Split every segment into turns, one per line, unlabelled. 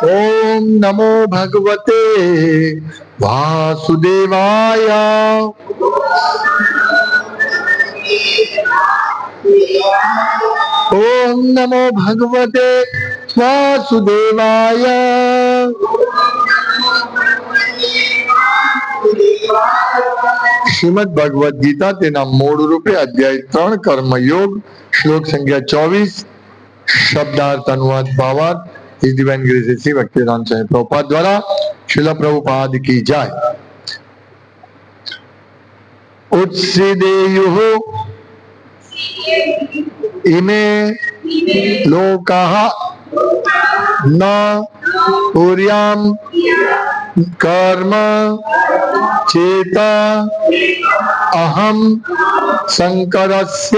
ओम नमो भगवते वासुदेवाय। ओम नमो भगवते वासुदेवाय। श्रीमद भगवद गीता तेना मूળ રૂપે અધ્યાય 3 કર્મયોગ શ્લોક સંખ્યા 24 શબ્દાર્થ અનુવાદ ભાવાર્થ His Divine Grace Sri Bhaktivedanta Swami Prabhupada द्वारा श्रील प्रभुपाद की जय। उत्सिदेयुः इमे लोकाः न कुर्यां कर्म चेत अहं शंकरस्य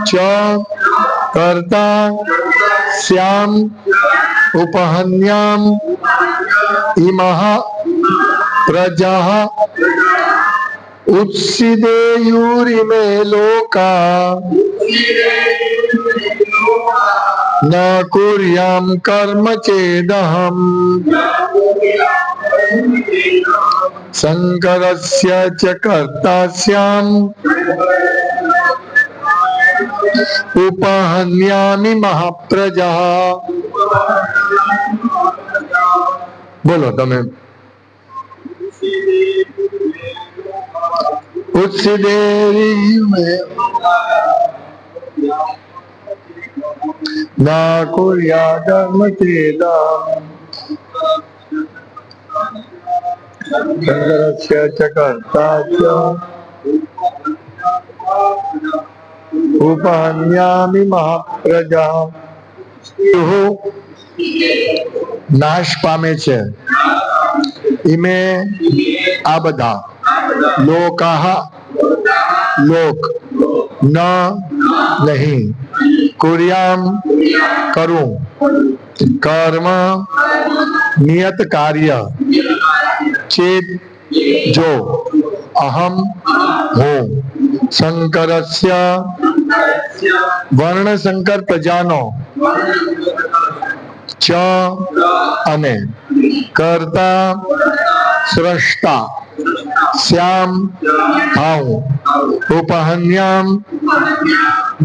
च कर्ता स्याम् उपहन्याम् इमः प्रजाः उत्सिदेयुरिमे लोका न कुर्यां कर्म चेदहम् शंकरस्य च कर्ता स्याम् उपहन्यामि महाप्रजा। बोलो तमे। उत्सिदेयुरिमे न कुर्या कर्म चेदहम् शंकरस्य च कर्ता स्याम् उपहन्यामि महाप्रजा। નાશ પામે છે ઇમે આ બધા લોકાહ લોક ન નહીં કુર્યામ કરું કર્મ નિયત કાર્ય ચેત જો અહમ હું શંકરસ્ય વર્ણ શંકર પ્રજાનો ચ અને કર્તા સ્રષ્ટા શ્યામ ભાવ ઉપહન્યામ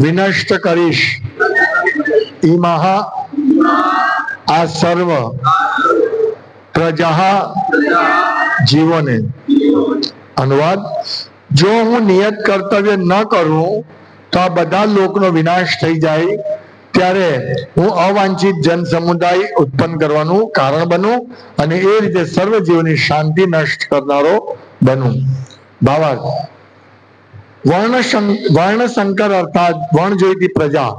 વિનષ્ટ કરીશ ઇમહ આ સર્વ પ્રજા જીવોને। અનુવાદ જો હું નિયત કર્તવ્ય ન કરું તો આ બધા લોકનો વિનાશ થઈ જાય ત્યારે હું અવાંછિત જન સમુદાય ઉત્પન્ન કરવાનું કારણ બનું અને એ રીતે સર્વ જીવોની શાંતિ નષ્ટ કરનારો બનું। ભાવાર્થ વર્ણશંકર અર્થાત વર્ણ જોઈતી પ્રજા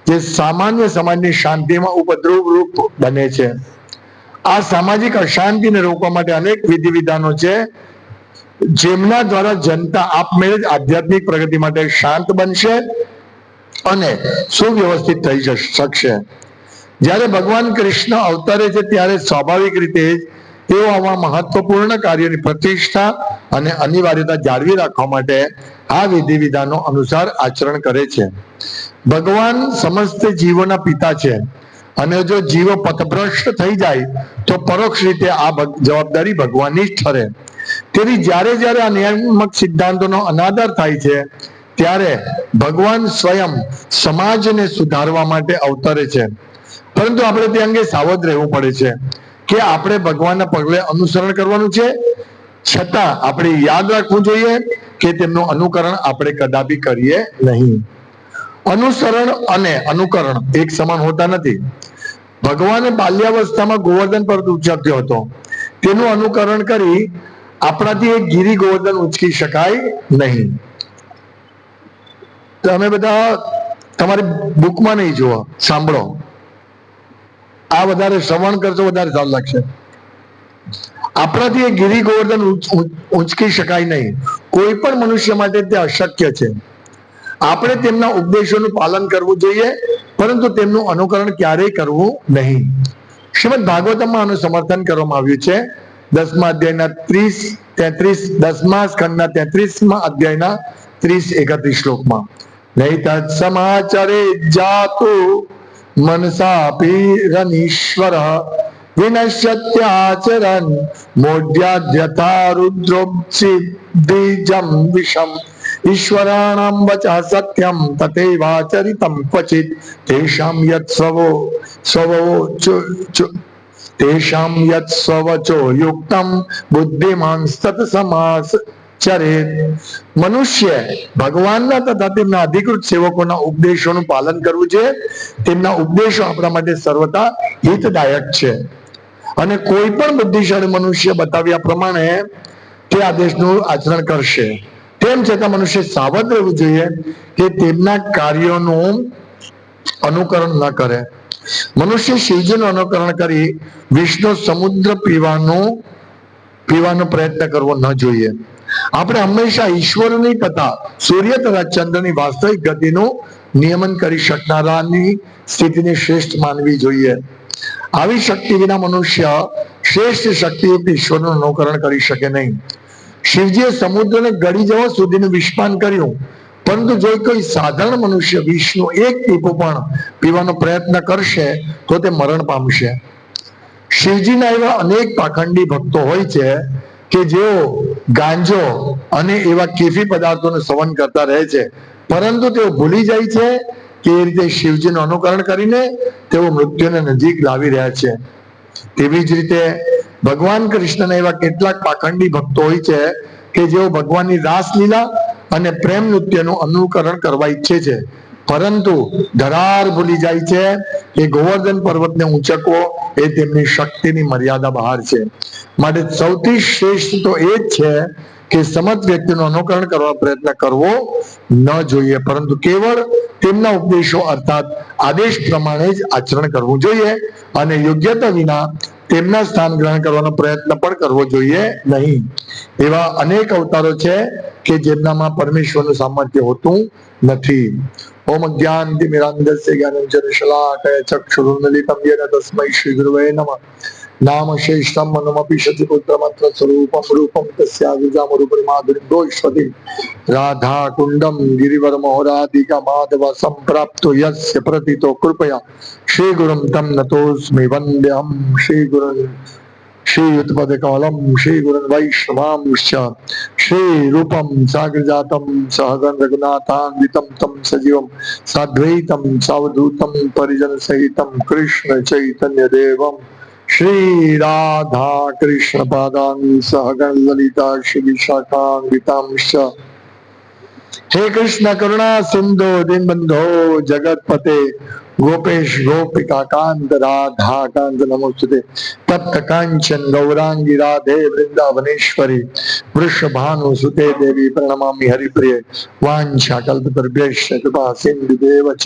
જે સામાન્ય સમાજની શાંતિમાં ઉપદ્રવ રૂપ બને છે। આ સામાજિક અશાંતિને રોકવા માટે અનેક વિધિ વિધાનો છે જેમના દ્વારા જનતા આપમેળે જ આધ્યાત્મિક પ્રગતિ માટે શાંત બનશે અને સુવ્યવસ્થિત થઈ શકશે। જ્યારે ભગવાન કૃષ્ણ અવતરે છે ત્યારે સ્વાભાવિક રીતે તેઓ આવા મહત્વપૂર્ણ કાર્યોની પ્રતિષ્ઠા અને અનિવાર્યતા જાળવી રાખવા માટે આ વિધિ વિધાનો અનુસાર આચરણ કરે છે। ભગવાન સમસ્ત જીવોના પિતા છે અને જો જીવો પથભ્રષ્ટ થઈ જાય તો પરોક્ષ રીતે આ જવાબદારી ભગવાનની જ ઠરે। તેથી જ્યારે જ્યારે આ નિયામક સિદ્ધાંતોનો અનાદર થાય છે ત્યારે ભગવાન સ્વયં સમાજને સુધારવા માટે અવતરે છે, પરંતુ આપણે તે અંગે સાવધ રહેવું પડે છે કે આપણે ભગવાનના પગલે અનુસરણ કરવાનું છે, છતાં આપણે યાદ રાખવું જોઈએ કે તેમનું અનુકરણ આપણે કદાપી કરીએ નહીં। અનુસરણ અને અનુકરણ એક સમાન હોતા નથી। ભગવાને બાલ્યાવસ્થામાં ગોવર્ધન પર્વત ઉંચક્યો હતો, તેનું અનુકરણ કરી આપણાથી એક ગિરી ગોવર્ધન ઉંચકી શકાય નહીં। તમે બધા તમારી બુકમાં નહીં જુઓ, સાંભળો, આ વધારે શ્રવણ કરશો વધારે સારું લાગશે। આપણાથી એ ગિરી ગોવર્ધન ઉંચકી શકાય નહીં, કોઈ પણ મનુષ્ય માટે તે અશક્ય છે। આપણે તેમના ઉપદેશોનું પાલન કરવું જોઈએ, પરંતુ તેમનું અનુકરણ ક્યારેય કરવું નહીં। શ્રીમદ ભાગવતમાં આનું સમર્થન કરવામાં આવ્યું છે। 10મા અધ્યાયના 30-33, 10મા સ્કંદના 33મા અધ્યાયના 30-31 શ્લોકમાં। નહીં તત્સમાચરે જાતુ મનસાપીરનીશ્વર વિનશ્યત્યાચરન મોઢ્યાદ્યથા રુદ્રોપસિદ્ધિજમ વિષમ ઈશ્વરાણામ વચઃ સત્યમ તતેવાચરિતમ ક્વચિત તેષાં યત તેષાં યત સ્વવચો યુક્તમ બુદ્ધિમાન સત્સમાસ ચરેત. મનુષ્ય ભગવાનના તથા તેમના અધિકૃત સેવકોના ઉપદેશોનું પાલન કરવું છે. તેમના ઉપદેશો આપણા માટે સર્વથા હિતદાયક છે અને કોઈ પણ બુદ્ધિશાળી મનુષ્ય બતાવ્યા પ્રમાણે તે આદેશનું આચરણ કરશે. તેમ છતાં મનુષ્ય સાવધ રહેવું જોઈએ કે તેમના કાર્યોનું અનુકરણ ન કરે. મનુષ્ય શિવજીનું અનુકરણ કરી વિષ્ણુ સમુદ્ર પીવાનો પ્રયત્ન કરવો ન જોઈએ. આપણે હંમેશા ઈશ્વરની તથા સૂર્ય તથા ચંદ્રની વાસ્તવિક ગતિનું નિયમન કરી શકનારાની સ્થિતિને શ્રેષ્ઠ માનવી જોઈએ. આવી શક્તિ વિના મનુષ્ય શ્રેષ્ઠ શક્તિયુક્ત ઈશ્વરનું અનુકરણ કરી શકે નહીં. શિવજીએ સમુદ્રને ગળી જવા સુધીનું વિષપાન કર્યું, પરંતુ જો કોઈ સાધારણ મનુષ્ય વિષનું એક ટીપું પણ પીવાનો પ્રયત્ન કરશે તો તે મરણ પામશે. શિવજીના એવા અનેક પાખંડી ભક્તો હોય છે કે જેઓ ગાંજો અને એવા કેફી પદાર્થોનું સેવન કરતા રહે છે, પરંતુ તેઓ ભૂલી જાય છે કે એ રીતે શિવજીનું અનુકરણ કરીને તેઓ મૃત્યુને નજીક લાવી રહ્યા છે. તેવી જ રીતે ભગવાન કૃષ્ણના એવા કેટલાક પાખંડી ભક્તો હોય છે કે જેઓ ભગવાનની રાસલીલા અને પ્રેમ નૃત્યનું અનુકરણ કરવા ઈચ્છે છે, પરંતુ ધરાર ભૂલી જાય છે કે ગોવર્ધન પર્વતને ઊંચકવો એ તેમની શક્તિની મર્યાદા બહાર છે. માટે સૌથી શ્રેષ્ઠ તો એ જ છે કે સમત વ્યક્તિનું અનુકરણ કરવા પ્રયત્ન કરવો ન જોઈએ, પરંતુ કેવળ તેમના ઉપદેશો અર્થાત આદેશ પ્રમાણે જ આચરણ કરવું જોઈએ અને યોગ્યતા વિના તેમના સ્થાન ગ્રહણ કરવાનો પ્રયત્ન પણ કરવો જોઈએ નહીં. એવા અનેક અવતારો છે કે જેમનામાં પરમેશ્વરનું સામર્થ્ય હોતું નથી. ઓમ જ્ઞાનતિમિરાન્ધસ્ય જ્ઞાનંજન શલાકયા ચક્ષુરુન્મિલિતમ યેન તસ્મૈ શ્રી ગુરવે નમઃ. નામ શેષમ મનમપી શતિ પુત્રમાત્ર સ્વરૂપમ રૂપમ તસ્યાગુજામરૂપરિમાધુરીભોષવતી રાધા કુંડમ ગિરિવર મહોરાધિકા માધવ સંપ્રાપ્તો યસ્ય પ્રતિતો કૃપયા શ્રી ગુરુમ તમ નતોસ્મિ વંદ્યહમ શ્રી ગુરુન શ્રી યુતપદ કમલમ શ્રી ગુરુન વૈષ્ણવાંશ્ચ શ્રી રૂપમ સાગરજાતમ સહગન રઘુનાથાન્વિતમ તમ સજીવમ સાદ્વૈતમ સાવધૂતમ પરિજન સહિતમ કૃષ્ણ ચૈતન્ય દેવમ શ્રી રાધા કૃષ્ણ પાદાન સહગણ લલિતા શ્રી વિશાખાન્વિતાંશ્ચ. હે કૃષ્ણ કરુણા સિંધુ દીનબંધો જગતપતે ગોપેશ ગોપિકા કાંત રાધા કાંત નમોસ્તુતે. તપ્ત કાંચન ગૌરાંગી રાધે વૃંદાવનેશ્વરી વૃષભાનુસુતે દેવી પ્રણમામિ હરિપ્રિય. વાંછા કલ્પતરુભ્યશ્ચ કૃપા સિંધુદેવ ચ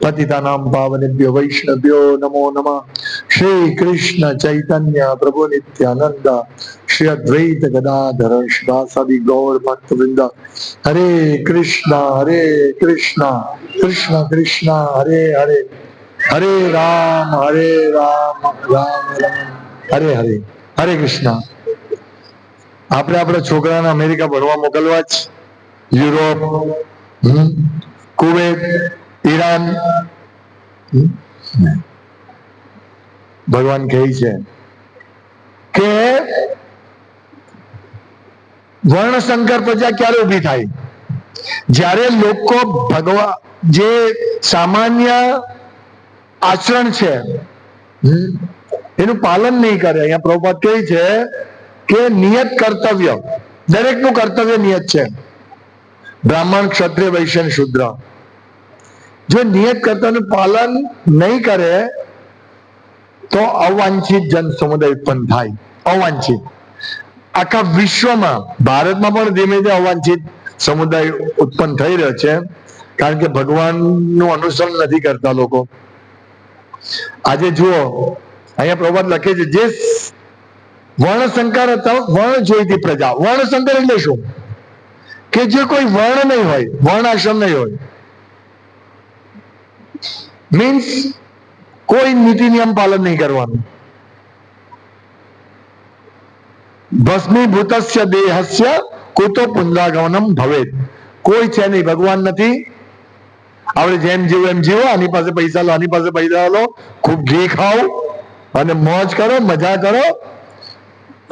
પતિતાનાં પાવનેભ્યો વૈષ્ણવ્યો નમો નમઃ. શ્રી કૃષ્ણ ચૈતન્ય પ્રભુ નિત્યાનંદ શ્રી અદ્વૈત ગદાધર શ્રીવાસાદિ ગૌર ભક્ત વૃંદ. હરે કૃષ્ણ કૃષ્ણ કૃષ્ણ હરે હરે હરે રામ રામ રામ હરે હરે. હરે કૃષ્ણ. આપણે આપણા છોકરાને અમેરિકા ભણવા મોકલવા જ, યુરોપ, કુવેત, ઈરાન. ભગવાન કહે છે કે વર્ણશંકર પ્રજા ક્યારે ઉભી થાય? જ્યારે લોકો ભગવાન જે સામાન્ય આચરણ છે એનું પાલન નહીં કરે. અહીંયા પ્રભુપાદ કહે છે કે નિયત કર્તવ્ય, દરેકનું કર્તવ્ય નિયત છે. બ્રાહ્મણ, ક્ષત્રિય, વૈશ્ય, શૂદ્ર. જો નિયત કર્તવ્યનું પાલન નહીં કરે તો અવાંછિત જન સમુદાય ઉત્પન્ન થાય. અવાંછિત આખા વિશ્વમાં, ભારતમાં પણ ધીમે ધીમે અવાંછિત સમુદાય ઉત્પન્ન થઈ રહ્યો છે, કારણ કે ભગવાનનું અનુસરણ નથી કરતા લોકો. આજે જુઓ, અહીંયા પ્રભાત લખે છે જે વર્ણશંકર હતા, વર્ણ જોઈતી પ્રજા. વર્ણશંકર એટલે શું? કે જે કોઈ વર્ણ નહીં હોય, વર્ણ આશ્રમ નહીં હોય, મીન્સ કોઈ નીતિ નિયમ પાલન નહીં કરવાનું. ભસ્મીભૂતસ્ય દેહસ્ય કુતો પુનરાગમનમ ભવેત. કોઈ છે નહીં, ભગવાન નથી. આપણે જેમ જીવો એમ જીવો, આની પાસે પૈસા લો, આની પાસે પૈસા લો, ખૂબ ઘી ખાઓ અને મોજ કરો, મજા કરો,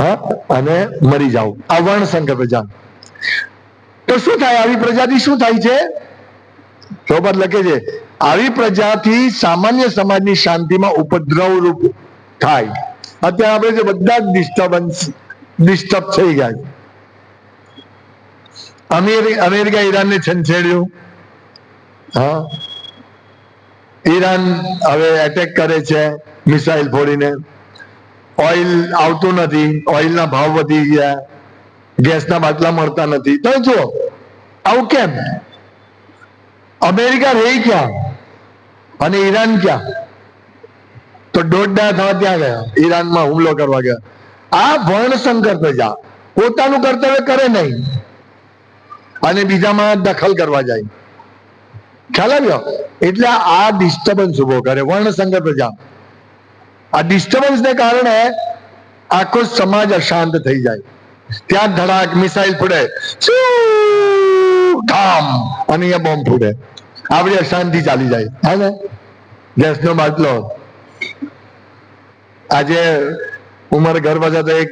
હા, અને મરી જાઓ. આ વર્ણસંકર પ્રજા. તો શું થાય આવી પ્રજાથી? શું થાય છે? ચોપટ લખે છે, આવી પ્રજાથી સામાન્ય સમાજની શાંતિમાં ઉપદ્રવ રૂપ થાય. અત્યારે આપણે જે બધા જ ડિસ્ટર્બ થઈ ગયા. અમેરિકા ઈરાનને છંછેડ્યું. હા, ઈરાન હવે એટેક કરે છે મિસાઇલ ફોડીને. ઓઇલ આવતું નથી, ઓઇલના ભાવ વધી ગયા, ગેસના બાટલા મળતા નથી. તો જો આવું કેમ? અમેરિકા રહી ક્યાં અને ઈરાન ક્યાં? તો દોડડા થવા ત્યાં ગયા, ઈરાનમાં હુમલો કરવા ગયા. આ વર્ણસંકર પ્રજા પોતાનું કર્તવ્ય કરે નહીં અને બીજામાં દખલ કરવા જાય. ખ્યાલ આવ્યો? એટલે આ ડિસ્ટર્બન્સ ઉભો કરે વર્ણસંકર પ્રજા. આ ડિસ્ટર્બન્સ ને કારણે આખો સમાજ અશાંત થઈ જાય. ત્યાં ધડાક મિસાઇલ ફૂટે, ઠામ, અને અહીંયા બોમ્બ ફૂટે, આપણી અશાંતિ ચાલી જાય. હા ને? ગેસનો બાટલો. આજે ઉમર ઘર પાસે તો એક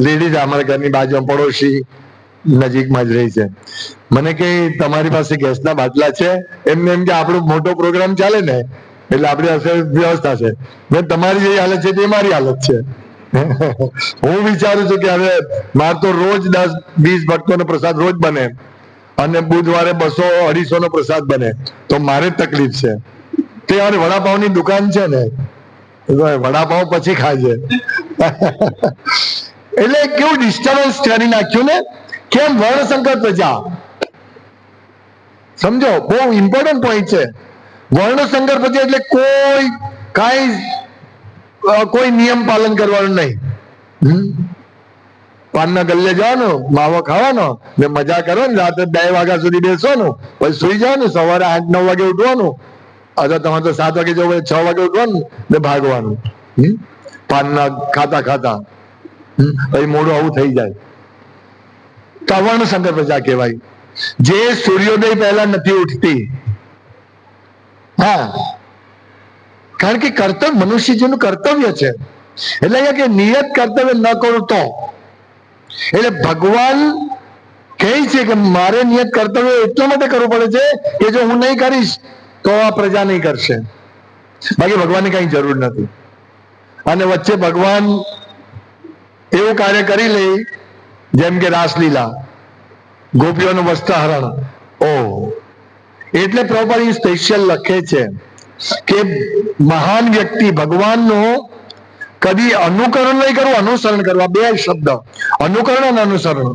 લેડીઝ અમારા ઘરની બાજુમાં પડોશી નજીકમાં જ રહી છે. મને કે તમારી પાસે ગેસના બાટલા છે? એમને એમ કે આપણો મોટો પ્રોગ્રામ ચાલે ને એટલે આપણી પાસે વ્યવસ્થા છે. તમારી જે હાલત છે તે મારી હાલત છે. હું વિચારું છું કે હવે મારે તો રોજ 10-20 ભક્તોનો પ્રસાદ રોજ બને અને બુધવારે 200-250 નો પ્રસાદ બને, તો મારે તકલીફ છે. તે અમારી વડાપાવની દુકાન છે ને, વડાપાવ પછી ખાજે. એટલે કેવું ડિસ્ટર્બન્સ કરી નાખ્યું ને. કેમ? વર્ણસંકર પ્રજા. સમજો, બહુ ઇમ્પોર્ટન્ટ પોઈન્ટ છે. વર્ણસંકર પ્રજા એટલે કોઈ નિયમ પાલન કરવાનું નહીં. પાનના ગલ્લે જવાનું, માવો ખાવાનો ને મજા કરવાની, રાત્રે 2 વાગ્યા સુધી બેસવાનું, પછી સુઈ જવાનું, સવારે 8-9 વાગે ઉઠવાનું, અથવા તમારે તો 7 વાગે જવું, 6 વાગે ઉઠવાનું ને ભાગવાનું. પાનના ખાતા ખાતા પછી મોડું આવું થઈ જાય. તો વર્ણસંકર પ્રજા કહેવાય, જે સૂર્યોદય પહેલા નથી ઉઠતી. હા, કારણ કે કર્તવ્ય મનુષ્યજીનું કર્તવ્ય છે. એટલે અહીંયા કે નિયત કર્તવ્ય ન કરું તો, એટલે ભગવાન કહે છે કે મારે નિયત કર્તવ્ય એટલા માટે કરવું પડે છે કે જો હું નહીં કરીશ તો આ પ્રજા નહીં કરશે. બાકી ભગવાનની કઈ જરૂર નથી. અને વચ્ચે ભગવાન એવું કાર્ય કરી લે, જેમ કે રાસલીલા, ગોપીઓનું વસ્ત્રહરણ. એટલે પ્રોપર સ્પેશિયલ લખે છે કે મહાન વ્યક્તિ ભગવાનનું કદી અનુકરણ નહીં કરવું, અનુસરણ કરવા. 2 શબ્દ, અનુકરણ અને અનુસરણ.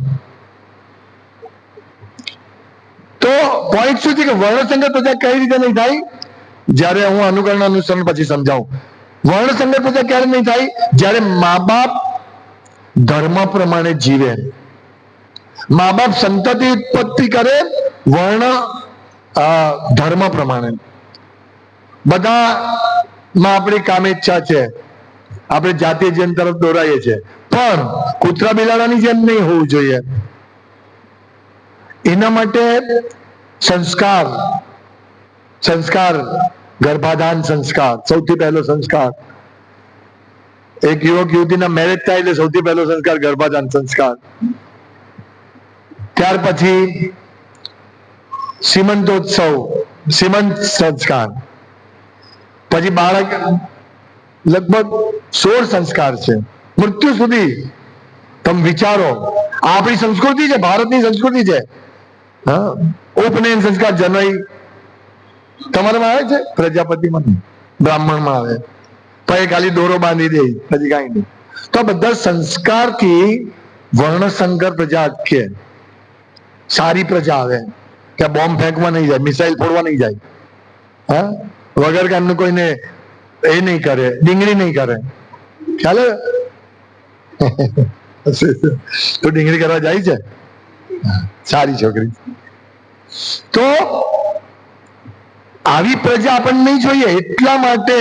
તો પોઈન્ટ શું છે કે વર્ણસંકર પ્રજા કઈ રીતે નહીં થાય? જ્યારે હું અનુકરણ અનુસરણ પછી સમજાવું. વર્ણસંકર પ્રજા ક્યારે નહીં થાય? જ્યારે મા બાપ ધર્મ પ્રમાણે જીવે. મા બાપ સંતતિ ઉત્પત્તિ કરે વર્ણ ધર્મ પ્રમાણે. બધામાં આપણી કામેચ્છા છે, આપણે જાતીય જેમ તરફ દોરાઈએ છીએ, પણ કૂતરા બિલાડાની જેમ નહીં હોવું જોઈએ. એના માટે સંસ્કાર, ગર્ભાધાન સંસ્કાર સૌથી પહેલો સંસ્કાર. એક યુવક યુવતીના મેરેજ થાય એટલે સૌથી પહેલો સંસ્કાર ગર્ભાધાન સંસ્કાર. ત્યાર પછી સીમંતોત્સવ, સીમંત સંસ્કાર. પછી બાળક, લગભગ 16 સંસ્કાર છે મૃત્યુ સુધી. તમે વિચારો, આપણી સંસ્કૃતિ છે, ભારતની સંસ્કૃતિ છે. હા, ઉપનયન સંસ્કાર, જનોઈ તમારામાં આવે છે? પ્રજાપતિમાં, બ્રાહ્મણમાં આવે. પછી ખાલી દોરો બાંધી દે, પછી કાંઈ નહીં. તો બધા સંસ્કારથી વર્ણસંકર પ્રજા અટકે, સારી પ્રજા આવે. કે બોમ્બ ફેંકવા નહીં જાય, મિસાઇલ ફોડવા નહીં જાય, હા, વગર કામનું કોઈને એ નહીં કરે, ડીંગડી નહીં કરે. ખ્યાલ? તો ડીંગડી કરવા જાય છે, સારી છોકરી. તો આવી પ્રજા આપણને નહીં જોઈએ. એટલા માટે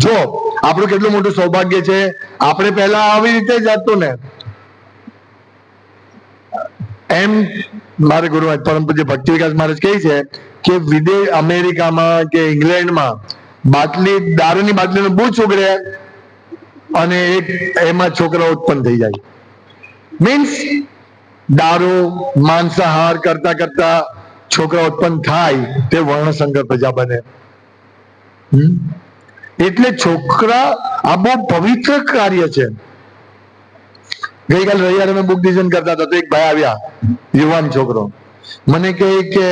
જો આપણું કેટલું મોટું સૌભાગ્ય છે, આપણે પહેલા આવી રીતે જ હતું ને. એમ મારે ગુરુ પરમ પૂજ્ય ભક્તિ વિકાસ મહારાજ કહે છે કે વિદેશ અમેરિકામાં કે ઇંગ્લેન્ડમાં દારૂની બાટલીનું બૂચ ઉગડે અને એમાં છોકરા ઉત્પન્ન થઈ જાય. મીન્સ દારૂ માંસાહાર કરતા કરતા છોકરા ઉત્પન્ન થાય તે વર્ણશંકર પ્રજા બને. એટલે છોકરા આ બહુ પવિત્ર કાર્ય છે. ગઈકાલે રવિવારે અમે બુક ડિઝાઇન કરતા હતા તો એક ભાઈ આવ્યા, યુવાન છોકરો, મને કહે કે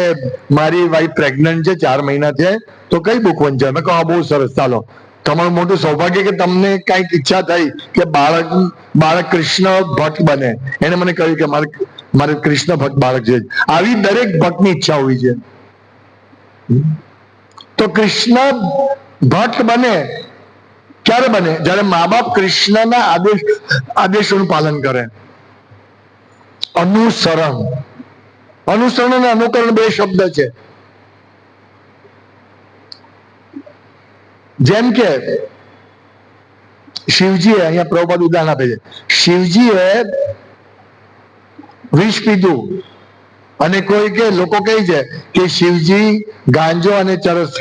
મારી વાઈફ પ્રેગ્નન્ટ છે, 4 મહિના છે, તો કઈ બુક વંચાય? મેં કહ્યું બહુ સરસ, ચાલો, તમારું મોટું સૌભાગ્ય કે તમને કઈક ઈચ્છા થઈ કે બાળક કૃષ્ણ ભક્ત બને. એને મને કહ્યું કે મારે કૃષ્ણ ભક્ત બાળક છે. આવી દરેક ભક્તની ઈચ્છા હોવી છે. તો કૃષ્ણ ભક્ત બને ક્યારે બને? જ્યારે મા બાપ કૃષ્ણના આદેશોનું પાલન કરે. અનુસરણ અને અનુકરણ 2 શબ્દ છે. જેમ કે શિવજીએ, અહીંયા પ્રભુપાદ ઉદાહરણ આપે છે, શિવજીએ વિષ પીધું અને લોકો કહે છે કે શિવજી ગાંજો અને ચરસ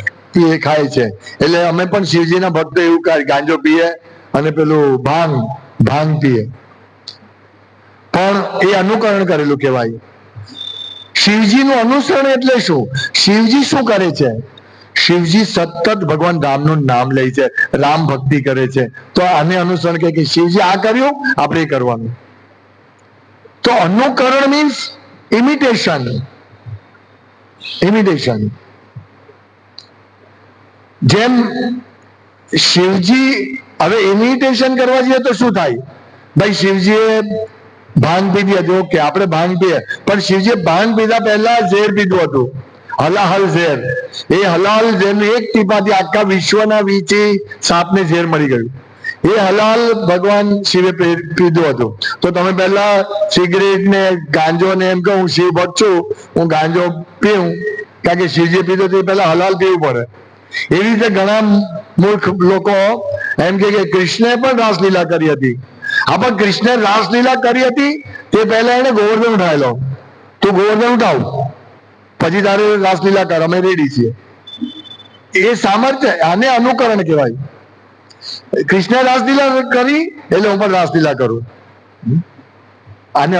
ખાય છે, એટલે અમે પણ શિવજીના ભક્તો એવું કહે, ગાંજો પીએ અને પેલું ભાંગ પીએ. પણ એ અનુકરણ કરેલું કહેવાય. શિવજીનું અનુસરણ એટલે શું? શિવજી શું કરે છે? શિવજી સતત ભગવાન રામનું નામ લે છે, રામ ભક્તિ કરે છે. તો આને અનુસરણ કે શિવજી આ કર્યું, આપણે એ કરવાનું. તો અનુકરણ મીન્સ ઇમિટેશન. જેમ શિવજી, હવે ઇમિટેશન કરવા જઈએ તો શું થાય? ભાઈ શિવજીએ ભાંગ પીધી હતી, ઓકે, આપણે ભાંગ પીએ, પણ શિવજીએ ભાંગ પીધા પહેલા ઝેર પીધું હતું, હલાહલ ઝેર. એ હલાહલ ઝેરનું એક ટીપાથી આખા વિશ્વના વીંછી સાપને ઝેર મળી ગયું. એ હલાલ ભગવાન શિવે પીધું હતું. તો તમે પહેલા સિગરેટ ને ગાંજો ને એમ કહું હું શિવ ભક્ત છું, હું ગાંજો પીવું, કારણ કે શિવજી પીધું તો પહેલા હલાલ પીવું પડે. એવી રીતે ઘણા મૂર્ખ લોકો એમ કે કૃષ્ણએ પણ રાસલીલા કરી હતી. હા, પણ કૃષ્ણે રાસલીલા કરી હતી તે પહેલા એને ગોવર્ધન ઉઠાવેલો. તું ગોવર્ધન ઉઠાવ, પછી તારે રાસલીલા કર, અમે રેડી છીએ. એ સામર્થ્ય, આને અનુકરણ કહેવાય. કૃષ્ણે રાસલીલા કરી એટલે હું પણ રાસલીલા કરું. આને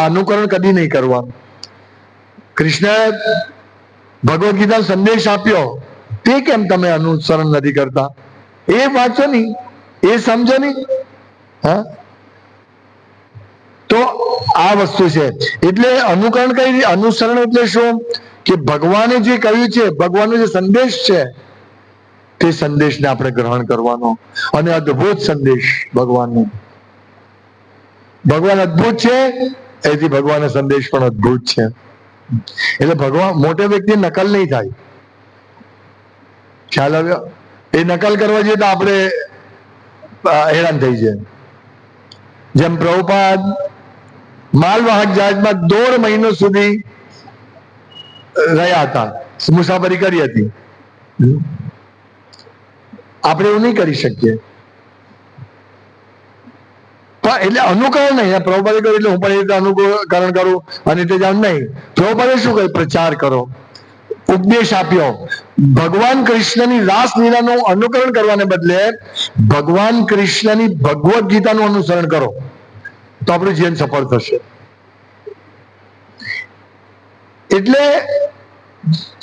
અનુકરણ કદી નહીં કરવાનું. કૃષ્ણએ ભગવદ ગીતા સંદેશ આપ્યો, તે કેમ તમે અનુસરણ નથી કરતા? એ વાંચો નહીં, એ સમજો નહીં. હા, તો આ વસ્તુ છે. એટલે અનુકરણ કઈ, અનુસરણ એટલે શું? કે ભગવાને જે કહ્યું છે, ભગવાનનો જે સંદેશ છે, તે સંદેશને આપણે ગ્રહણ કરવાનો. અને અદ્ભુત સંદેશ ભગવાનનો. ભગવાન અદ્ભુત છે, એથી ભગવાનનો સંદેશ પણ અદ્ભુત છે. એટલે ભગવાન, મોટે વ્યક્તિ નકલ નહીં થાય. ખ્યાલ આવ્યો? એ નકલ કરવા જઈએ તો આપણે હેરાન થઈ જાય. જેમ પ્રભુપાદ માલવાહક જહાજમાં 1.5 મહિનો સુધી રહ્યા હતા, મુસાફરી કરી હતી. આપણે એવું નહીં કરી શકીએ. પણ એટલે અનુકરણ નહીં. પ્રભુપાદે કર્યું એટલે હું પણ એ રીતે અનુકરણ કરું અને તે જાણ નહીં. પ્રભુપાદે શું કહ્યું? પ્રચાર કરો, ઉપદેશ આપ્યો. ભગવાન કૃષ્ણની રાસલીલાનું અનુકરણ કરવાને બદલે ભગવાન કૃષ્ણની ભગવદ ગીતાનું અનુસરણ કરો, તો આપણું જીવન સફળ થશે. એટલે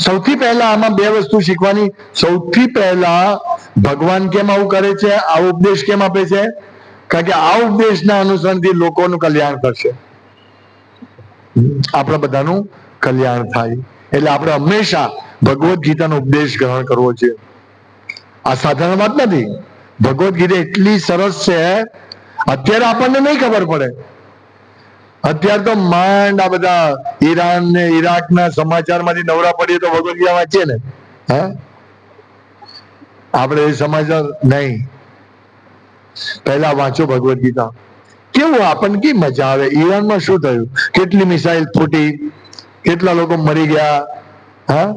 સૌથી પહેલા આમાં 2 વસ્તુ શીખવાની. સૌથી પહેલા ભગવાન કેમ આવું કરે છે, આ ઉપદેશ કેમ આપે છે? કારણ કે આ ઉપદેશના અનુસરણથી લોકોનું કલ્યાણ થશે, આપણા બધાનું કલ્યાણ થાય. એટલે આપણે હંમેશા ભગવદ ગીતાનો ઉપદેશ ગ્રહણ કરવો જોઈએ. આ સાધારણ વાત નથી. ભગવદ ગીતા એટલી સરસ છે, અત્યારે આપણને નહીં ખબર પડે. અત્યારે તો માંડ આ બધા ઈરાન ને ઈરાકના સમાચારમાંથી નવરા પડીએ તો ભગવદ ગીતા વાંચીએ ને. હા, આપણે એ સમાચાર નહીં. પહેલા વાંચો ભગવદ ગીતા. કેવું આપણને કેવી મજા આવે. ઈરાનમાં શું થયું, કેટલી મિસાઇલ ફૂટી, કેટલા લોકો મરી ગયા. હા,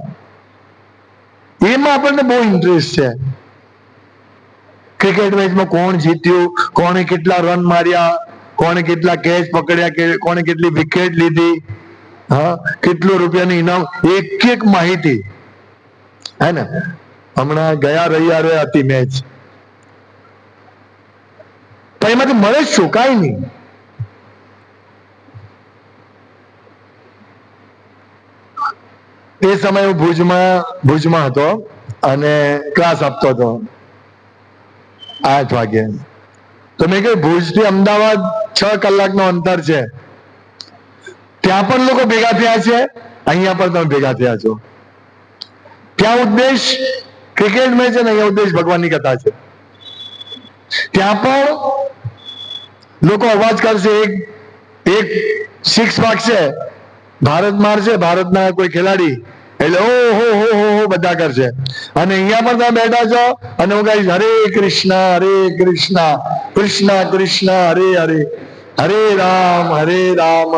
એમાં આપણને બહુ ઇન્ટરેસ્ટ છે. ક્રિકેટ મેચમાં કોણ જીત્યું, કોણે કેટલા રન માર્યા, કોણે કેટલા કેચ પકડ્યા, કોણે કેટલી વિકેટ લીધી, હા, કેટલું રૂપિયાની ઇનામ, એક માહિતી. હે ને? હમણાં ગયા રવિવારે હતી મેચ, પણ એમાંથી મળે શું? કાંઈ નહીં. એ સમયે હું ભુજમાં હતો અને ક્લાસ આપતો હતો 8 વાગે. તો મેં કહ્યું ભુજ થી અમદાવાદ 6 કલાકનો અંતર છે, ત્યાં પણ લોકો ભેગા થયા છે, અહીંયા પણ તમે ભેગા થયા છો. ત્યાં ઉદ્દેશ ક્રિકેટ મેચ છે ને અહીંયા ઉદ્દેશ ભગવાનની કથા છે. ત્યાં પણ લોકો અવાજ કરશે, એક સિક્સ વાગશે, ભારત મારશે, ભારતના કોઈ ખેલાડી, એટલે ઓહો હો હો બધા કરશે. અને અહીંયા પણ તમે બેઠા છો અને હું કહીશ હરે કૃષ્ણ કૃષ્ણ કૃષ્ણ હરે હરે, હરે રામ રામ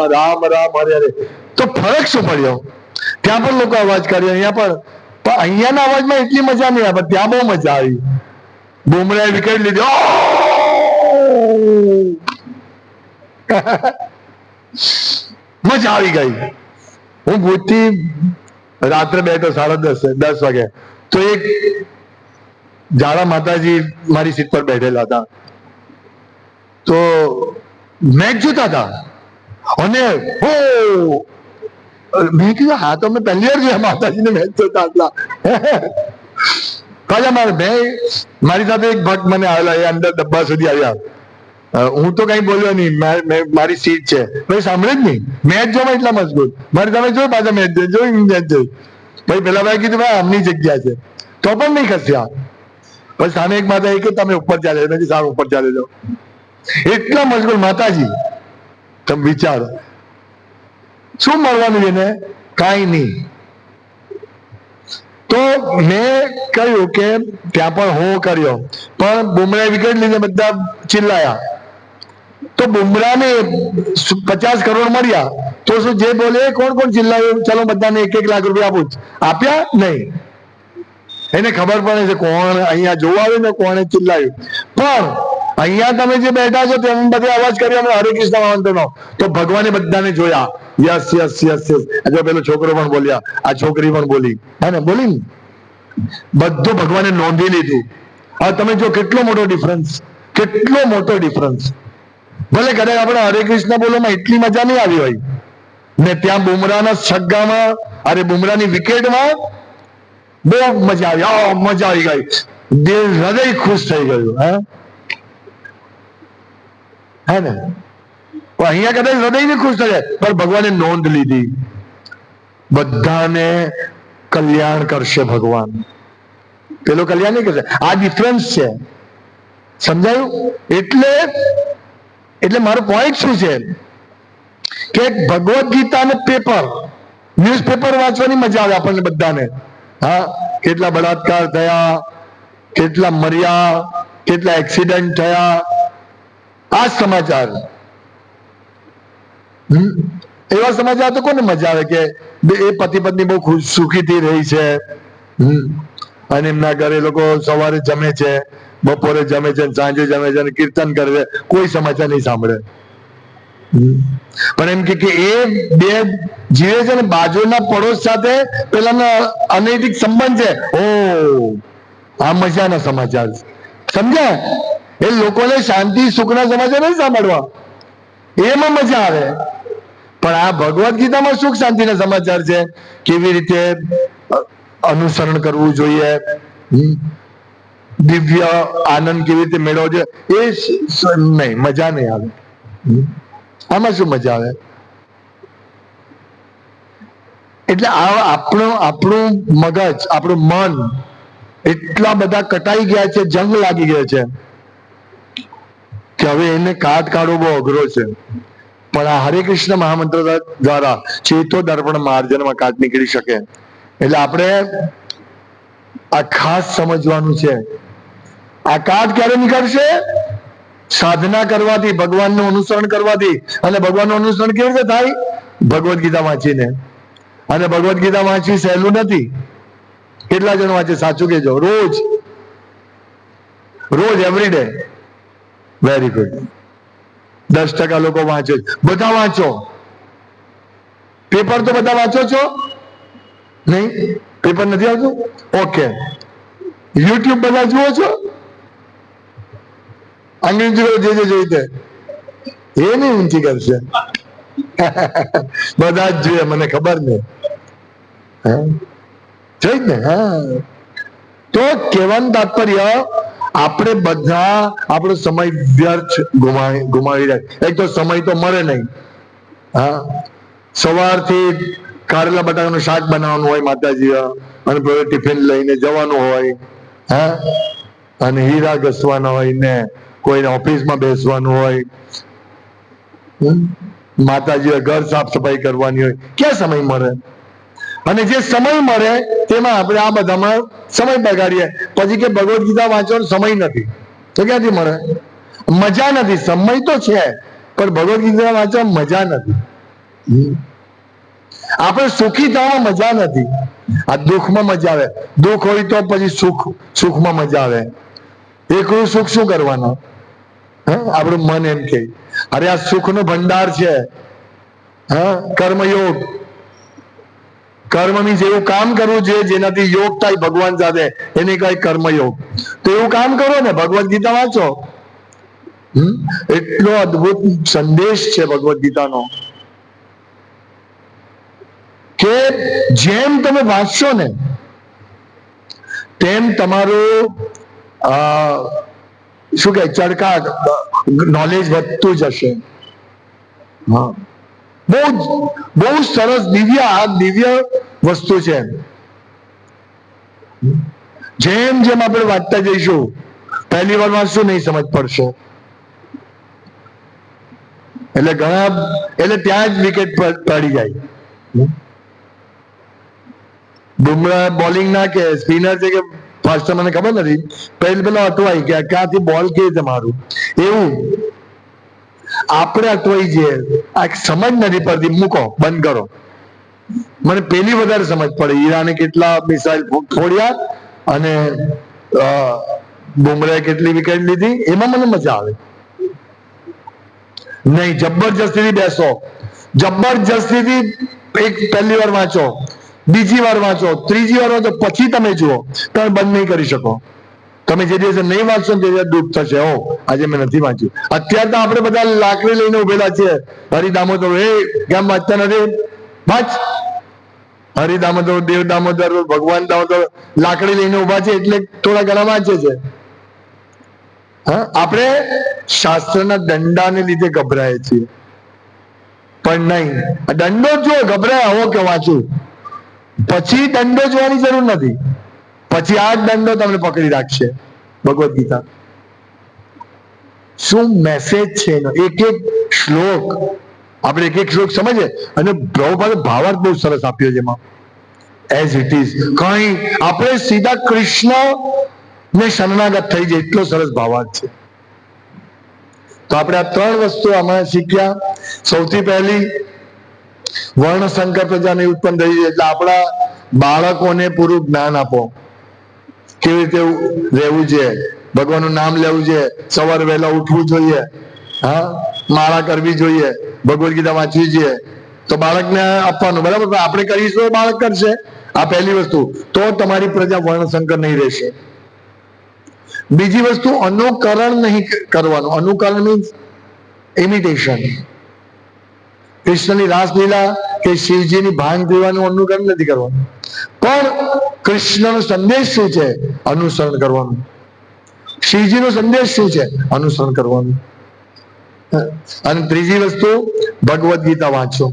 રામ હરે હરે. તો ફરક શું પડ્યો? ત્યાં પણ લોકો અવાજ કર્યો, અહીંયા પણ અહીંયાના અવાજમાં એટલી મજા નહીં આવે, ત્યાં બહુ મજા આવી. બુમરાએ વિકેટ લીધી, મજા આવી ગઈ. હું ભૂતથી રાત્રે બેઠો 10:30 વાગે, તો એક જાડા માતાજી મારી સીટ પર બેઠેલા હતા, તો મેચ જોતા હતા અને હો મેં કીધું હા તો મેં પહેલી વાર જોયા માતાજીને મેચ જોતા હતા. પાછા મારી સાથે એક ભક્ત મને આવેલા, એ અંદર ડબ્બા સુધી આવ્યા. હું તો કઈ બોલ્યો નહીં, મારી સીટ છે, ભાઈ સાંભળે જ નહીં. મેચ જોવા એટલા મજબૂત, મારી તમે જોઈ પાછા મેચ જોઈ ભાઈ પેલા ભાઈ કીધું ભાઈ આમની જગ્યા છે, તો પણ નહીં ખસ્યા. પછી સામે એક માતા એ કે તમે ઉપર ચાલે, મેં સામે ઉપર ચાલે જાઓ. એટલા મજબૂત માતાજી, તમે વિચારો શું મળવાનું એને? કાંઈ નહીં. તો મેં કહ્યું કે ત્યાં પણ હું કર્યો, પણ બુમરાએ વિકેટ લીધે બધા ચિલ્લાયા. તો બુમરાને 50 કરોડ મળ્યા, તો શું જે બોલે કોણ કોણ ચિલ્લાયું? ચલો બધાને 1-1 લાખ રૂપિયા આપું. આપ્યા નહીં. એને ખબર પડે છે કોણ અહીંયા જોવા આવ્યું ને કોણે ચિલ્લાયું. પણ અહીંયા તમે જે બેઠા છો તેમ બધે અવાજ કર્યો હરે કૃષ્ણ મહામંત્રનો, તો ભગવાને બધાને જોયા. Yes yes yes yes. જો પેલો છોકરો પણ બોલ્યા, આ છોકરી પણ બોલી, હે ને? બોલી ને, બધું ભગવાને નોંધી લીધું. હવે તમે જો કેટલો મોટો ડિફરન્સ, કેટલો મોટો ડિફરન્સ. ભલે કદાચ આપણે હરે કૃષ્ણ બોલોમાં એટલી મજા નહીં આવી હોય ને, ત્યાં બુમરાના છગ્ગામાં, અરે બુમરાની વિકેટમાં બહુ મજા આવી. મજા આવી ગઈ, દિલ હૃદય ખુશ થઈ ગયું. હે ને? અહીંયા કદાચ હૃદય ને ખુશ થશે, પણ ભગવાને નોંધ લીધી. બધાને કલ્યાણ કરશે ભગવાન, પેલો કલ્યાણ નહીં કરશે. આ ડિફરન્સ છે, સમજાયું? એટલે મારો પોઈન્ટ શું છે કે ભગવદ્ ગીતા ને પેપર, ન્યૂઝપેપર વાંચવાની મજા આવે આપણને બધાને. હા, કેટલા બળાત્કાર થયા, કેટલા મર્યા, કેટલા એક્સિડન્ટ થયા, આ સમાચાર. એવા સમાચાર તો કોને મજા આવે કે એ પતિ પત્ની બહુ સુખીથી રહી છે, અને એમના ઘરે લોકો સવારે જમે છે, બપોરે જમે છે, સાંજે જમે છે, અને કીર્તન કરે છે. કોઈ સમાચાર નહીં સાંભળે. પણ એમ કે એ બે જીવે છે ને બાજુના પડોશ સાથે પેલાના અનૈતિક સંબંધ છે. ઓ આ મજાના સમાચાર, સમજ્યા? એ લોકોને શાંતિ સુખના સમાચાર નહીં સાંભળવા, એમાં મજા આવે. પણ આ ભગવદ્ ગીતામાં સુખ શાંતિના સમાચાર છે, કેવી રીતે અનુસરણ કરવું જોઈએ, દિવ્ય આનંદ કેવી રીતે મેળવવો જોઈએ, એ નહીં, મજા નહીં આવે. આમાં શું મજા આવે? એટલે આપણું મગજ, આપણું મન એટલા બધા કટાઈ ગયા છે, જંગ લાગી ગયો છે કે હવે એને કાટ કાઢવો બહુ અઘરો છે. પણ આ હરે કૃષ્ણ મહામંત્ર દ્વારા ચેતો દર્પણ માર્જનમાં કાટ નીકળી શકે. એટલે આપણે આ ખાસ સમજવાનું છે. આ કાટ ક્યારે નીકળશે? સાધના કરવાથી, ભગવાનનું અનુસરણ કરવાથી. અને ભગવાનનું અનુસરણ કેવી રીતે થાય? ભગવદ્ ગીતા વાંચીને. અને ભગવદ્ ગીતા વાંચવી સહેલું નથી. કેટલા જણ વાંચે? સાચું કેજો. રોજ એવરીડે. Very good. 10% લોકો વાંચે. બધા વાંચો. પેપર તો બધા વાંચો છો નહીં? પેપર નથી આવતું? ઓકે. યુટ્યુબ બધા જુઓ છો? અંગ્રેજી જે જોઈ તે એ નહીં ઊંચી કરશે. બધા જ જોઈએ, મને ખબર નહીં. જોઈ ને? હા. તો કહેવાનું તાત્પર્ય, આપણે બધા આપણો સમય વ્યર્થ ગુમાવી રહ્યા. એક તો સમય તો મળે નહીં. હા, સવારથી કારેલા બટાકાનું શાક બનાવવાનું હોય માતાજી, અને પછી ટિફિન લઈને જવાનું હોય. હા, અને હીરા ઘસવાના હોય ને કોઈને ઓફિસમાં બેસવાનું હોય, માતાજી ઘર સાફ સફાઈ કરવાની હોય. ક્યાં સમય મળે? અને જે સમય મળે તેમાં આપણે આ બધામાં સમય બગાડીએ. પછી કે ભગવદ ગીતા વાંચવાનો સમય નથી, તો ક્યાંથી મળે? મજા નથી. સમય તો છે પણ ભગવદ ગીતા વાંચવા મજા નથી. આપણે સુખી થવામાં મજા નથી. આ દુઃખમાં મજા આવે. દુઃખ હોય તો પછી સુખમાં મજા આવે. એકલું સુખ શું કરવાનું? આપણું મન એમ કે અરે આ સુખનો ભંડાર છે. હા, કર્મયોગ. કર્મ મીન્સ એવું કામ કરવું જોઈએ જેનાથી યોગ થાય ભગવાન સાથે, એને કહે કર્મયોગ. તો એવું કામ કરો ને, ભગવદ ગીતા વાંચો. એટલો અદ્ભુત સંદેશ છે ભગવદ ગીતાનો કે જેમ તમે વાંચશો ને તેમ તમારું શું કે ચડકા નોલેજ વધતું જશે. હા, બહુ સરસ દિવ્ય વસ્તુ છે. જેમ જેમ આપણે વાંચતા જઈશું, પહેલી વાર વાંચશું નહીં સમજ પડશે, એટલે ત્યાં જ વિકેટ પડી જાય. બુમરાહ બોલિંગ ના કે સ્પિનર છે કે ફાસ્ટર મને ખબર નથી, પેલો અટવાઈ કે ક્યાંથી બોલ કેવી રીતે મારું. એવું આપણે અટવાઈ જઈએ. આ સમજ નથી પડતી, મૂકો, બંધ કરો. મને પેલી વધારે સમજ પડે. ઈરાને કેટલા મિસાઇલ ફોડ્યા અને બુમરાહે કેટલી વિકેટ લીધી, એમાં મને મજા આવે. નહીં, જબરજસ્તીથી બેસો, જબરજસ્તીથી એક પહેલી વાર વાંચો, બીજી વાર વાંચો, ત્રીજી વાર વાંચો, પછી તમે જુઓ. તમે બંધ નહીં કરી શકો. તમે જે દિવસે નહીં વાંચશો ને તે દિવસે દુઃખ થશે. આજે મેં નથી વાંચ્યું. અત્યારે તો આપણે બધા લાકડી લઈને ઉભેલા છીએ. હરિદામોદર, કેમ વાંચતા નથી? વાંચ. હરિદામોદર, દેવ દામોદર, ભગવાન દામોદર લાકડી લઈને ઉભા છે એટલે થોડા ઘણા વાંચે છે. હા, આપણે શાસ્ત્રના દંડાને લીધે ગભરાય છીએ, પણ નહીં. દંડો જો ગભરાય આવો કે વાંચું, પછી દંડો જોવાની જરૂર નથી. પછી આ દંડો તમને પકડી રાખશે. ભગવદ ગીતા શું મેસેજ છે એનો, એક એક શ્લોક આપણે એક એક શ્લોક સમજે. અને ભાવાર્થ બહુ સરસ આપ્યો છે એમાં, એઝ ઇટ ઇઝ. કઈ આપણે સીધા કૃષ્ણ ને શરણાગત થઈ જાય એટલો સરસ ભાવાર્થ છે. તો આપણે આ ત્રણ વસ્તુ આમાં શીખ્યા. સૌથી પહેલી, વર્ણ સંકર પ્રજાને ઉત્પન્ન થઈ છે, એટલે આપણા બાળકોને પૂરું જ્ઞાન આપો. કેવી રીતે રહેવું છે, ભગવાનનું નામ લેવું છે, સવારે વહેલા ઉઠવું જોઈએ, હા, માળા કરવી જોઈએ, ભગવદ ગીતા વાંચવી જોઈએ. તો બાળકને આપવાનું, બરાબર. આપણે કરીશું તો બાળક કરશે. આ પહેલી વસ્તુ. તો તમારી પ્રજા વર્ણશંકર નહીં રહેશે. બીજી વસ્તુ, અનુકરણ નહીં કરવાનું. અનુકરણ મીન્સ ઇમિટેશન. કૃષ્ણની રાસલીલા કે શિવજીની ભાંગ પીવાનું અનુકરણ નથી કરવાનું, પણ કૃષ્ણનો સંદેશ શું છે અનુસરણ કરવાનું. શિવજીનો સંદેશ શું છે અનુસરણ કરવાનું. અને ત્રીજી વસ્તુ, ભગવદ ગીતા વાંચો.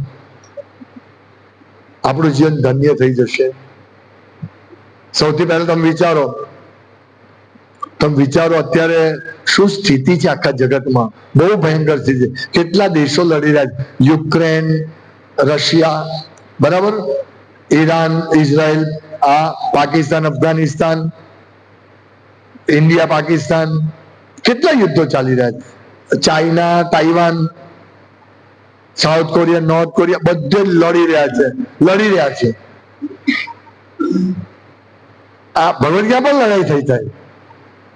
આપણું જીવન ધન્ય થઈ જશે. સૌથી પહેલા તમે વિચારો અત્યારે શું સ્થિતિ છે આખા જગતમાં. બહુ ભયંકર સ્થિતિ. કેટલા દેશો લડી રહ્યા છે. યુક્રેન, રશિયા, બરાબર, ઈરાન, ઇઝરાયલ, આ પાકિસ્તાન, અફઘાનિસ્તાન, ઇન્ડિયા, પાકિસ્તાન, કેટલા યુદ્ધો ચાલી રહ્યા છે. China, Taiwan, south Korea, north Korea, બધે લડી રહ્યા છે. આ ભગવદ ગીતા પણ લડાઈ થઈ થાય.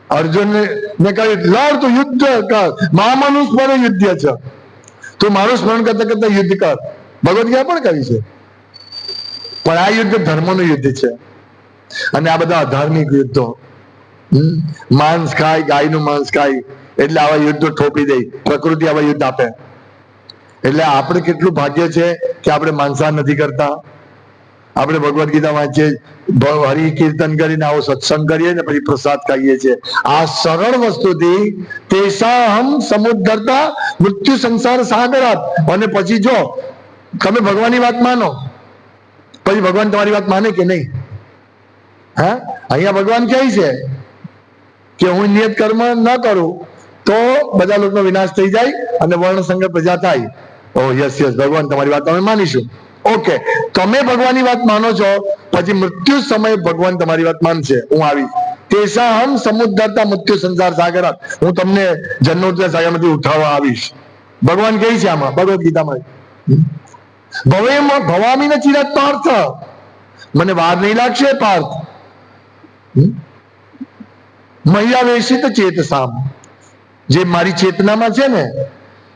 અર્જુન ને કહ્યું લડ, તો યુદ્ધ કર, મામાનું સ્મરણ યુદ્ધ છે, તું મારું સ્મરણ કરતા કરતા યુદ્ધ કર. ભગવદ ગીતા પણ કરી છે. પણ આ યુદ્ધ ધર્મનું યુદ્ધ છે. અને આ બધા અધાર્મિક યુદ્ધો, માંસ ખાય, ગાયનું માંસ ખાય એટલે આવા યુદ્ધો થોપી દે, પ્રકૃતિ આવા યુદ્ધ આપે. એટલે આપણે કેટલું ભાગ્ય છે કે આપણે માંસાહાર નથી કરતા. આપણે ભગવદ ગીતા વાંચીએ, હરિ કીર્તન કરીને આવો સત્સંગ કરીએ ને પછી પ્રસાદ ખાઈએ છીએ. આ સરળ વસ્તુથી તેસાહમ સમુદ્ધરતા મૃત્યુ સંસાર સાગરાત. અને પછી જો તમે ભગવાનની વાત માનો, પછી ભગવાન તમારી વાત માને કે નહીં? હા, અહીંયા ભગવાન કહે છે કે હું નિયત કર્મ ન કરું તો બધા લોકોનો વિનાશ થઈ જાય અને વર્ણ સંઘ પ્રજા થાય. ઓ યસ યસ, ભગવાન તમારી વાત અમે માનીશું. ઓકે, તમે ભગવાનની વાત માનો છો, પછી મૃત્યુ સમયે ભગવાન તમારી વાત માનશે, હું આવીશ. તેસાહમ સમુદ્ધરતા મૃત્યુ સંસાર સાગરાત. હું તમને જન્નોત્તર સાગરમાંથી ઉઠાવવા આવીશ. ભગવાન કહે છે આમાં ભગવદ ગીતામાં, ભવામી ન ચિરાત પાર્થ, મને વાર નહીં લાગશે પાર્થ. મહ્યાવેશિત ચેતસામ, જે મારી ચેતનામાં છે ને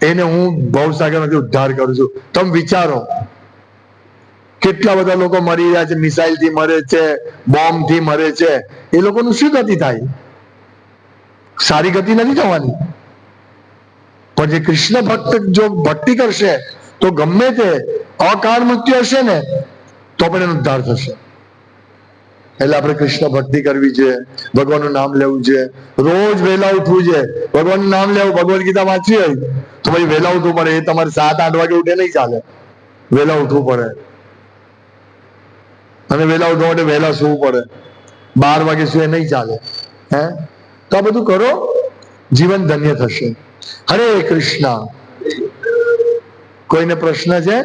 એને હું ભવસાગરમાંથી ઉદ્ધાર કરું છું. તમે વિચારો કેટલા બધા લોકો મરી રહ્યા છે, મિસાઇલ થી મરે છે, બોમ્બ થી મરે છે. એ લોકોનું શું ગતિ થાય? સારી ગતિ નથી થવાની. પણ જે કૃષ્ણ ભક્ત જો ભક્તિ કરશે તો ગમે તે અકાળ મૃત્યુ હશે ને તો પણ એનો ઉદ્ધાર થશે. એટલે આપણે કૃષ્ણ ભક્તિ કરવી છે, ભગવાનનું નામ લેવું છે, રોજ વહેલા ઉઠવું છે, ભગવાનનું નામ લેવું. ભગવદ ગીતા વાંચવી હોય તો ભાઈ વહેલા ઉઠવું પડે. એ તમારે 7-8 વાગે ઉઠે નહીં ચાલે, વહેલા ઉઠવું પડે. અને વહેલા ઉઠવા માટે વહેલા સૂવું પડે. 12 વાગે સુએ નહીં ચાલે. હે, તો આ બધું કરો, જીવન ધન્ય થશે. હરે કૃષ્ણ. કોઈને પ્રશ્ન છે?